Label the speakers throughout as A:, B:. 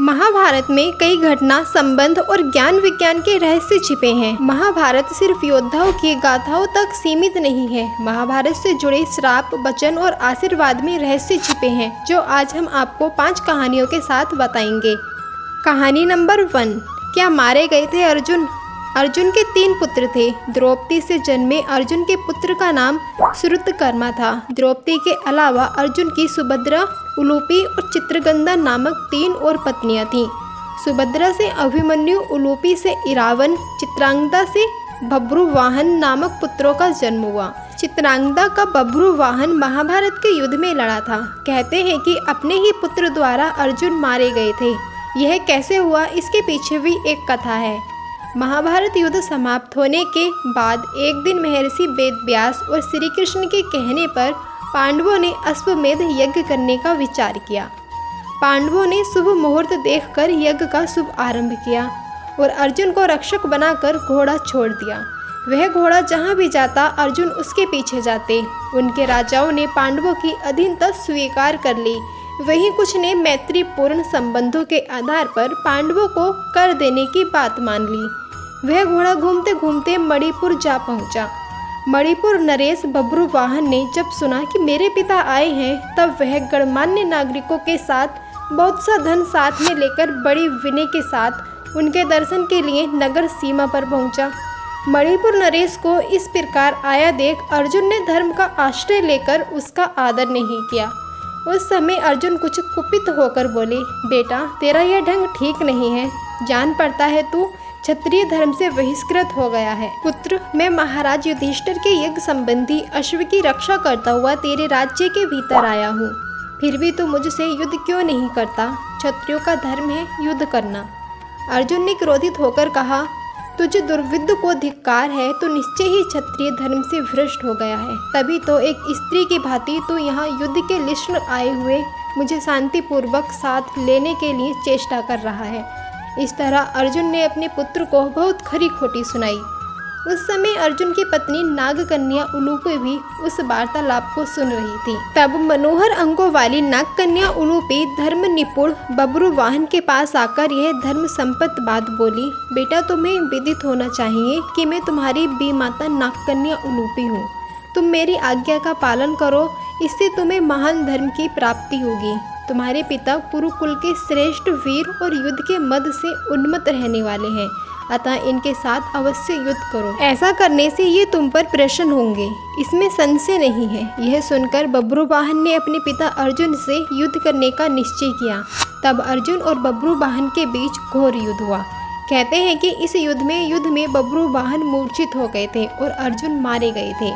A: महाभारत में कई घटना, संबंध और ज्ञान विज्ञान के रहस्य छिपे हैं। महाभारत सिर्फ योद्धाओं की गाथाओं तक सीमित नहीं है। महाभारत से जुड़े श्राप, वचन और आशीर्वाद में रहस्य छिपे हैं, जो आज हम आपको 5 कहानियों के साथ बताएंगे। कहानी नंबर 1। क्या मारे गए थे अर्जुन? अर्जुन के 3 पुत्र थे। द्रौपदी से जन्मे अर्जुन के पुत्र का नाम श्रुतकर्मा था। द्रौपदी के अलावा अर्जुन की सुभद्रा, उलूपी और चित्रगंधा नामक 3 और पत्नियां थीं। सुभद्रा से अभिमन्यु, उलूपी से इरावन, चित्रांगदा से बभ्रुवाहन नामक पुत्रों का जन्म हुआ। चित्रांगदा का बभ्रुवाहन महाभारत के युद्ध में लड़ा था। कहते हैं कि अपने ही पुत्र द्वारा अर्जुन मारे गए थे। यह कैसे हुआ, इसके पीछे भी एक कथा है। महाभारत युद्ध समाप्त होने के बाद एक दिन महर्षि वेदव्यास और श्री कृष्ण के कहने पर पांडवों ने अश्वमेध यज्ञ करने का विचार किया। पांडवों ने शुभ मुहूर्त देखकर यज्ञ का शुभ आरंभ किया और अर्जुन को रक्षक बनाकर घोड़ा छोड़ दिया। वह घोड़ा जहाँ भी जाता अर्जुन उसके पीछे जाते। उनके राजाओं ने पांडवों की अधीनता स्वीकार कर ली। वहीं कुछ ने मैत्रीपूर्ण संबंधों के आधार पर पांडवों को कर देने की बात मान ली। वह घोड़ा घूमते घूमते मणिपुर जा पहुंचा। मणिपुर नरेश बभ्रुवाहन ने जब सुना कि मेरे पिता आए हैं, तब वह गणमान्य नागरिकों के साथ बहुत सा धन साथ में लेकर बड़ी विनय के साथ उनके दर्शन के लिए नगर सीमा पर पहुंचा। मणिपुर नरेश को इस प्रकार आया देख अर्जुन ने धर्म का आश्रय लेकर उसका आदर नहीं किया। उस समय अर्जुन कुछ कुपित होकर बोले, बेटा तेरा यह ढंग ठीक नहीं है। जान पड़ता है तू क्षत्रिय धर्म से बहिष्कृत हो गया है। पुत्र, मैं महाराज युधिष्ठिर के यज्ञ संबंधी अश्व की रक्षा करता हुआ तेरे राज्य के भीतर आया हूँ। फिर भी तू मुझसे युद्ध क्यों नहीं करता? क्षत्रियों का धर्म है युद्ध करना। अर्जुन ने क्रोधित होकर कहा, तुझे दुर्विद्ध को धिक्कार है, तो निश्चय ही क्षत्रिय धर्म से भ्रष्ट हो गया है। तभी तो एक स्त्री की भांति तू यहाँ युद्ध के लिश्न आए हुए मुझे शांतिपूर्वक साथ लेने के लिए चेष्टा कर रहा है। इस तरह अर्जुन ने अपने पुत्र को बहुत खरी खोटी सुनाई। उस समय अर्जुन की पत्नी नागकन्या उलूपी भी उस वार्तालाप को सुन रही थी। तब मनोहर अंगों वाली नागकन्या उलूपी धर्म निपुण बभ्रुवाहन के पास आकर यह धर्म संपत्त बात बोली, बेटा तुम्हें विदित होना चाहिए कि मैं तुम्हारी बीमाता नागकन्या उलूपी हूँ। तुम मेरी आज्ञा का पालन करो, इससे तुम्हें महान धर्म की प्राप्ति होगी। तुम्हारे पिता कुरुकुल के श्रेष्ठ वीर और युद्ध के मद से उन्मत्त रहने वाले हैं, अतः इनके साथ अवश्य युद्ध करो। ऐसा करने से ये तुम पर प्रसन्न होंगे, इसमें संशय नहीं है। यह सुनकर बभ्रुवाहन ने अपने पिता अर्जुन से युद्ध करने का निश्चय किया। तब अर्जुन और बभ्रुवाहन के बीच घोर युद्ध हुआ। कहते हैं कि इस युद्ध में बभ्रुवाहन मूर्छित हो गए थे और अर्जुन मारे गए थे।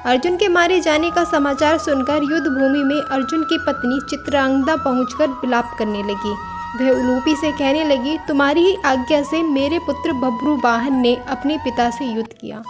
A: अर्जुन के मारे जाने का समाचार सुनकर युद्ध भूमि में अर्जुन की पत्नी चित्रांगदा पहुंचकर विलाप करने लगी। वह उलूपी से कहने लगी, तुम्हारी ही आज्ञा से मेरे पुत्र बभ्रुवाहन ने अपने पिता से युद्ध किया।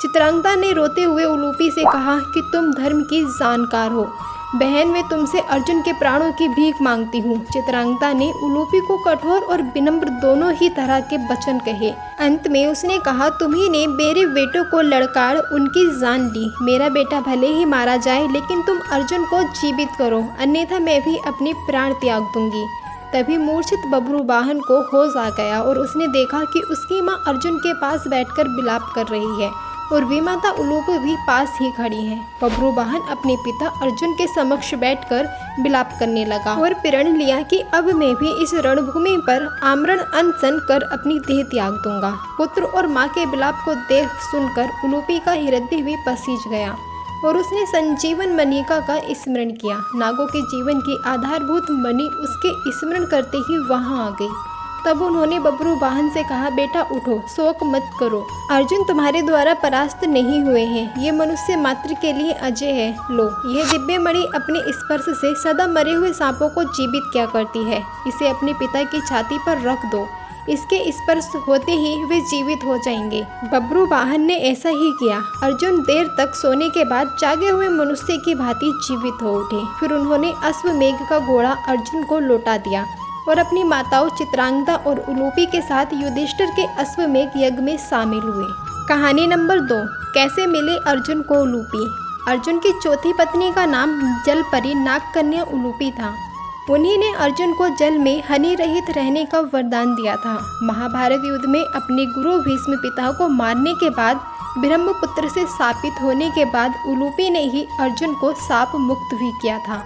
A: चित्रांगदा ने रोते हुए उलूपी से कहा कि तुम धर्म की जानकार हो। बहन, मैं तुमसे अर्जुन के प्राणों की भीख मांगती हूँ। चित्रांगदा ने उलूपी को कठोर और विनम्र दोनों ही तरह के वचन कहे। अंत में उसने कहा, तुम्ही ने मेरे बेटों को लड़काड़ उनकी जान ली। मेरा बेटा भले ही मारा जाए, लेकिन तुम अर्जुन को जीवित करो, अन्यथा मैं भी अपने प्राण त्याग दूंगी। तभी मूर्छित बभ्रुवाहन को होश आ गया और उसने देखा कि उसकी माँ अर्जुन के पास बैठकर विलाप कर रही है और विमाता उलूपी भी पास ही खड़ी है। बभ्रुवाहन अपने पिता अर्जुन के समक्ष बैठकर विलाप करने लगा और प्रण लिया कि अब मैं भी इस रणभूमि पर आमरण अनशन कर अपनी देह त्याग दूंगा। पुत्र और माँ के विलाप को देख सुनकर उलूपी का हृदय भी पसीज गया और उसने संजीवन मणिका का स्मरण किया। नागों के जीवन की आधारभूत मणि उसके स्मरण करते ही वहां आ गई। तब उन्होंने बभ्रुवाहन से कहा, बेटा उठो, शोक मत करो। अर्जुन तुम्हारे द्वारा परास्त नहीं हुए हैं। ये मनुष्य मात्र के लिए अजय है। लो, यह दिव्य मणि अपने स्पर्श से सदा मरे हुए सांपों को जीवित क्या करती है। इसे अपने पिता की छाती पर रख दो। इसके स्पर्श होते ही वे जीवित हो जाएंगे। बभ्रुवाहन ने ऐसा ही किया। अर्जुन देर तक सोने के बाद जागे हुए मनुष्य की भांति जीवित हो उठे। फिर उन्होंने अश्वमेघ का घोड़ा अर्जुन को लौटा दिया और अपनी माताओं चित्रांगदा और उलूपी के साथ युधिष्ठिर के अश्वमेघ यज्ञ में शामिल हुए। कहानी नंबर 2। कैसे मिले अर्जुन को उलूपी? अर्जुन की चौथी पत्नी का नाम जलपरी नागकन्या उलूपी था। उन्हीं ने अर्जुन को जल में हानि रहित रहने का वरदान दिया था। महाभारत युद्ध में अपने गुरु भीष्म पिता को मारने के बाद ब्रह्मपुत्र से शापित होने के बाद उलूपी ने ही अर्जुन को शाप मुक्त भी किया था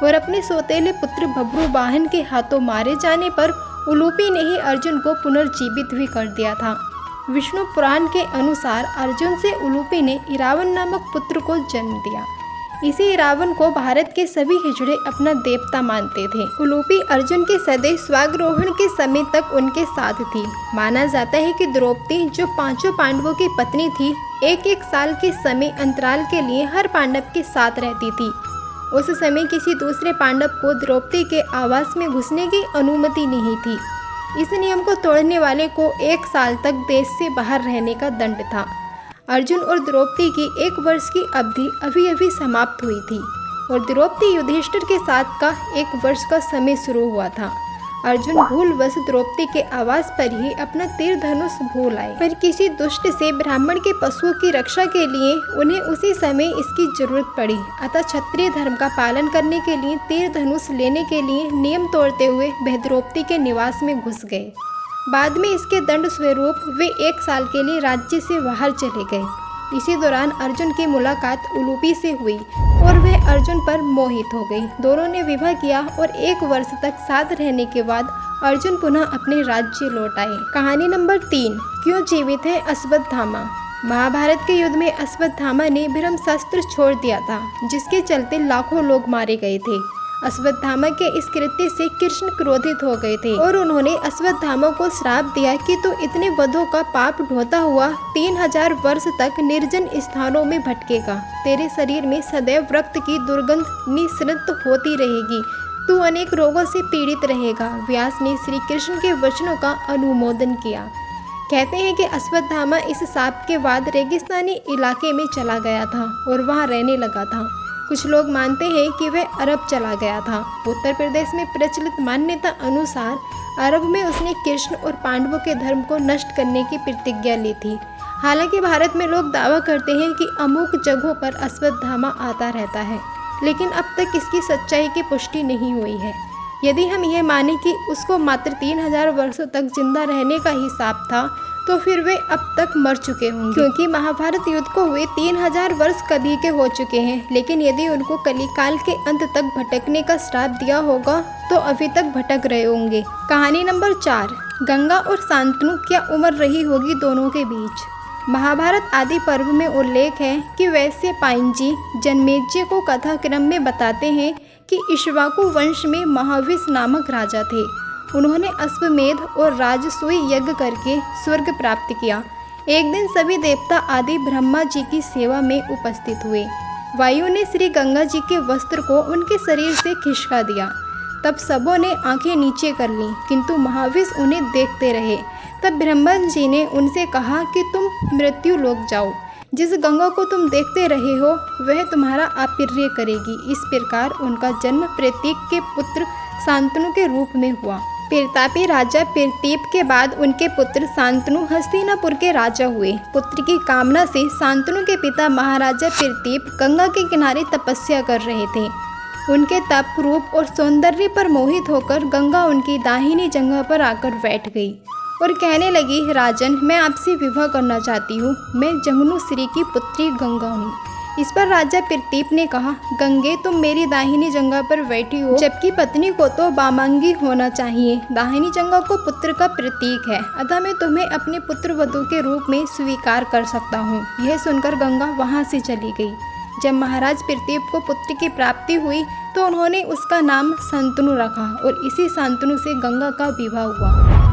A: और अपने सौतेले पुत्र बब्रुवाहन के हाथों मारे जाने पर उलूपी ने ही अर्जुन को पुनर्जीवित भी कर दिया था। विष्णु पुराण के अनुसार अर्जुन से उलूपी ने इरावन नामक पुत्र को जन्म दिया। इसी इरावन को भारत के सभी हिजड़े अपना देवता मानते थे। उलूपी अर्जुन के सदैव स्वागरोहण के समय तक उनके साथ थी। माना जाता है कि द्रौपदी जो पांचों पांडवों की पत्नी थी, एक साल के समय अंतराल के लिए हर पांडव के साथ रहती थी। उस समय किसी दूसरे पांडव को द्रौपदी के आवास में घुसने की अनुमति नहीं थी। इस नियम को तोड़ने वाले को 1 साल तक देश से बाहर रहने का दंड था। अर्जुन और द्रौपदी की 1 वर्ष की अवधि अभी अभी समाप्त हुई थी और द्रौपदी युधिष्ठिर के साथ का 1 वर्ष का समय शुरू हुआ था। अर्जुन भूलवश द्रौपदी के आवास पर ही अपना तीर धनुष भूल आए, पर किसी दुष्ट से ब्राह्मण के पशुओं की रक्षा के लिए उन्हें उसी समय इसकी जरूरत पड़ी। अतः क्षत्रिय धर्म का पालन करने के लिए तीर धनुष लेने के लिए नियम तोड़ते हुए वह द्रौपदी के निवास में घुस गए। बाद में इसके दंड स्वरूप वे 1 साल के लिए राज्य से बाहर चले गए। इसी दौरान अर्जुन की मुलाकात उलूपी से हुई और वह अर्जुन पर मोहित हो गई। दोनों ने विवाह किया और 1 वर्ष तक साथ रहने के बाद अर्जुन पुनः अपने राज्य लौट आए। कहानी नंबर 3, क्यों जीवित है अश्वत्थामा। महाभारत के युद्ध में अश्वत्थामा ने ब्रह्मास्त्र छोड़ दिया था, जिसके चलते लाखों लोग मारे गए थे। अश्वत्थामा के इस कृत्य से कृष्ण क्रोधित हो गए थे और उन्होंने अश्वत्थामा को श्राप दिया कि तू इतने वधों का पाप ढोता हुआ 3000 वर्ष तक निर्जन स्थानों में भटकेगा। तेरे शरीर में सदैव रक्त की दुर्गंध निःसृत होती रहेगी। तू अनेक रोगों से पीड़ित रहेगा। व्यास ने श्री कृष्ण के वचनों का अनुमोदन किया। कहते हैं कि अश्वत्थामा इस शाप के बाद रेगिस्तानी इलाके में चला गया था और वहाँ रहने लगा था। कुछ लोग मानते हैं कि वह अरब चला गया था। उत्तर प्रदेश में प्रचलित मान्यता अनुसार अरब में उसने कृष्ण और पांडवों के धर्म को नष्ट करने की प्रतिज्ञा ली थी। हालांकि भारत में लोग दावा करते हैं कि अमुक जगहों पर अश्वत्थामा आता रहता है, लेकिन अब तक इसकी सच्चाई की पुष्टि नहीं हुई है। यदि हम यह माने कि उसको मात्र 3000 वर्षों तक जिंदा रहने का ही शाप था, तो फिर वे अब तक मर चुके होंगे, क्योंकि महाभारत युद्ध को हुए 3000 वर्ष कभी के हो चुके हैं। लेकिन यदि उनको कलिकाल के अंत तक भटकने का श्राप दिया होगा तो अभी तक भटक रहे होंगे। कहानी नंबर 4, गंगा और शांतनु क्या उम्र रही होगी दोनों के बीच। महाभारत आदि पर्व में उल्लेख है कि वैश्य पायनजी जनमेजय को कथा क्रम में बताते हैं कि इक्ष्वाकु वंश में महाविष नामक राजा थे। उन्होंने अश्वमेध और राजसूय यज्ञ करके स्वर्ग प्राप्त किया। एक दिन सभी देवता आदि ब्रह्मा जी की सेवा में उपस्थित हुए। वायु ने श्री गंगा जी के वस्त्र को उनके शरीर से खिसका दिया। तब सबों ने आंखें नीचे कर लीं, किंतु महाविष उन्हें देखते रहे। तब ब्रह्मा जी ने उनसे कहा कि तुम मृत्यु लोक जाओ। जिस गंगा को तुम देखते रहे हो वह तुम्हारा आपिर्य करेगी। इस प्रकार उनका जन्म प्रतीक के पुत्र शांतनु के रूप में हुआ। प्रतापी राजा प्रतीप के बाद उनके पुत्र शांतनु हस्तिनापुर के राजा हुए। पुत्र की कामना से शांतनु के पिता महाराजा प्रतीप गंगा के किनारे तपस्या कर रहे थे। उनके तप, रूप और सौंदर्य पर मोहित होकर गंगा उनकी दाहिनी जगह पर आकर बैठ गई और कहने लगी, राजन, मैं आपसे विवाह करना चाहती हूँ। मैं जंगनु श्री की पुत्री गंगा हूँ। इस पर राजा प्रतीप ने कहा, गंगे, तुम मेरी दाहिनी जंगा पर बैठी हो, जबकि पत्नी को तो बामांगी होना चाहिए। दाहिनी जंगा को पुत्र का प्रतीक है, अतः मैं तुम्हें अपने पुत्र वधू के रूप में स्वीकार कर सकता हूँ। यह सुनकर गंगा वहाँ से चली गई। जब महाराज प्रतीप को पुत्र की प्राप्ति हुई तो उन्होंने उसका नाम शांतनु रखा और इसी शांतनु से गंगा का विवाह हुआ।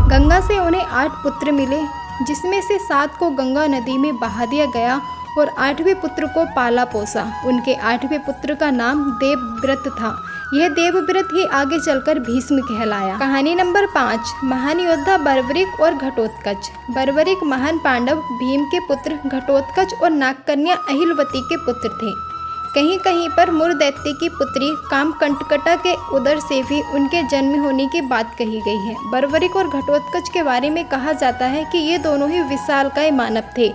A: गंगा से उन्हें 8 पुत्र मिले, जिसमें से 7 को गंगा नदी में बहा दिया गया और 8वें पुत्र को पाला पोसा। उनके 8वें पुत्र का नाम देवव्रत था। यह देवव्रत ही आगे चलकर भीष्म कहलाया। कहानी नंबर 5, महान योद्धा बर्बरिक और घटोत्कच। बर्बरिक महान पांडव भीम के पुत्र, घटोत्कच और नागकन्या अहिलवती के पुत्र थे। कहीं कहीं पर मुर दैत्य की पुत्री कामकंटकटा के उदर से भी उनके जन्म होने की बात कही गई है। बर्बरिक और घटोत्कच के बारे में कहा जाता है कि ये दोनों ही विशालकाय मानव थे।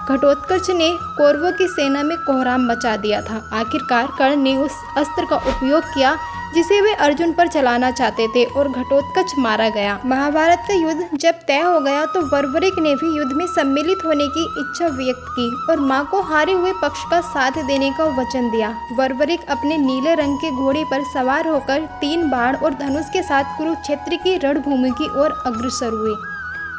A: घटोत्कच ने कौरवों की सेना में कोहराम मचा दिया था। आखिरकार कर्ण ने उस अस्त्र का उपयोग किया जिसे वे अर्जुन पर चलाना चाहते थे और घटोत्कच मारा गया। महाभारत का युद्ध जब तय हो गया तो बर्बरिक ने भी युद्ध में सम्मिलित होने की इच्छा व्यक्त की और मां को हारे हुए पक्ष का साथ देने का वचन दिया। बर्बरिक अपने नीले रंग के घोड़े पर सवार होकर 3 बाण और धनुष के साथ कुरुक्षेत्र की रणभूमि की ओर अग्रसर हुए।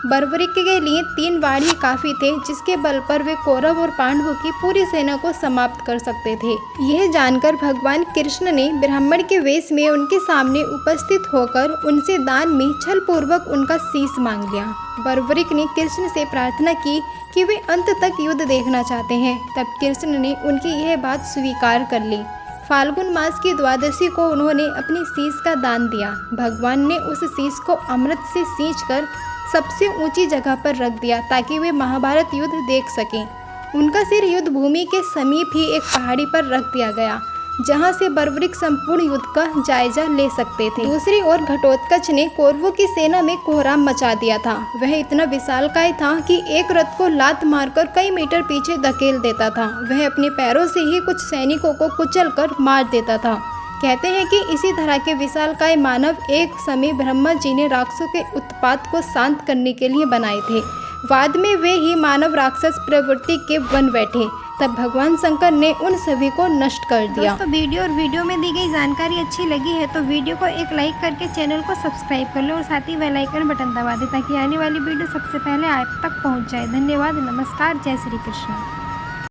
A: बर्बरिक के लिए 3 बाण ही काफी थे, जिसके बल पर वे कौरव और पांडवों की पूरी सेना को समाप्त कर सकते थे। यह जानकर भगवान कृष्ण ने ब्राह्मण के वेश में उनके सामने उपस्थित होकर उनसे दान में छल पूर्वक उनका शीश मांग लिया। बर्बरिक ने कृष्ण से प्रार्थना की कि वे अंत तक युद्ध देखना चाहते हैं। तब कृष्ण ने उनकी यह बात स्वीकार कर ली। फाल्गुन मास की द्वादशी को उन्होंने अपने शीश का दान दिया। भगवान ने उस शीश को अमृत से सींचकर सबसे ऊंची जगह पर रख दिया ताकि वे महाभारत युद्ध देख सकें। उनका सिर युद्ध भूमि के समीप ही एक पहाड़ी पर रख दिया गया, जहां से बर्बरिक संपूर्ण युद्ध का जायजा ले सकते थे। दूसरी ओर घटोत्कच ने कौरवों की सेना में कोहराम मचा दिया था। वह इतना विशालकाय था कि एक रथ को लात मारकर कई मीटर पीछे धकेल देता था। वह अपने पैरों से ही कुछ सैनिकों को कुचलकर मार देता था। कहते हैं कि इसी तरह के विशालकाय मानव एक समय ब्रह्मा जी ने राक्षसों के उत्पात को शांत करने के लिए बनाए थे। बाद में वे ही मानव राक्षस प्रवृत्ति के बन बैठे। तब भगवान शंकर ने उन सभी को नष्ट कर दिया। दोस्तों, वीडियो में दी गई जानकारी अच्छी लगी है तो वीडियो को एक लाइक करके चैनल को सब्सक्राइब कर लो और साथ ही बेल आइकन बटन दबा दें ताकि आने वाली वीडियो सबसे पहले आप तक पहुंच जाए। धन्यवाद। नमस्कार। जय श्री कृष्ण।